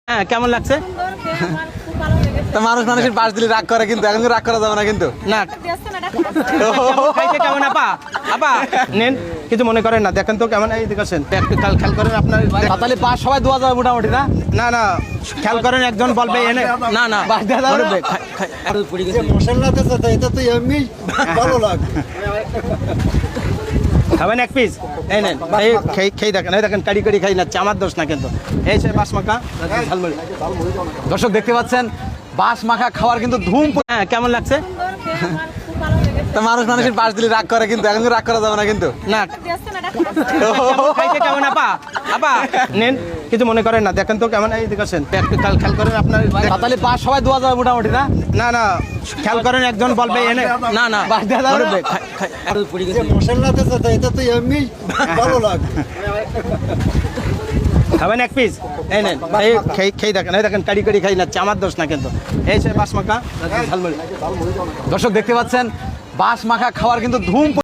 হ্যাঁ, কেমন লাগছে? তো মানুষের পাশ দিলে রাগ করে, কিন্তু এখন রাগ করা যাবে না কিন্তু। না খাইতে কেমন আপা? আপা নেন, কিছু মনে করেন না, দেখেন তো কেমন। এই দেখেন একটু খেয়াল করেন আপনার। তাহলে পাশ সবাই দোয়া যাবে মোটামুটি না? না না, খেয়াল করেন, একজন বলবে এনে। না না, বাদ দেওয়া যাবে না? খাবেন এক পিস? এই নেন, এই খেয়ে দেখেন, এই দেখেন কাড়ি কাড়ি খাই না, আমার দোষ না কিন্তু। এই সে বাস মাখা ঝালমুড়ি। দর্শক দেখতে পাচ্ছেন বাঁশ মাখা খাওয়ার কিন্তু ধুম। হ্যাঁ, কেমন লাগছে? তো মানুষের পাশ দিলে রাগ করে, কিন্তু এখন রাগ করা যাবে না কিন্তু। না খাইতে কেমন আপা? আপা নেন, কিছু মনে করেন না, দেখেন তো কেমন। এই দেখেন একটু খেয়াল করেন আপনার। তাহলে পাশ সবাই দোয়া যাবে মোটামুটি না? না না, খেয়াল করেন, একজন বলবে এনে। না না, বাদ দেওয়া যাবে না? খাবেন এক পিস? এই নেন, এই খেয়ে দেখেন, এই দেখেন কাড়ি কাড়ি খাই না, আমার দোষ না কিন্তু। এই সে বাস মাখা ঝালমুড়ি। দর্শক দেখতে পাচ্ছেন বাঁশ মাখা খাওয়ার কিন্তু ধুম।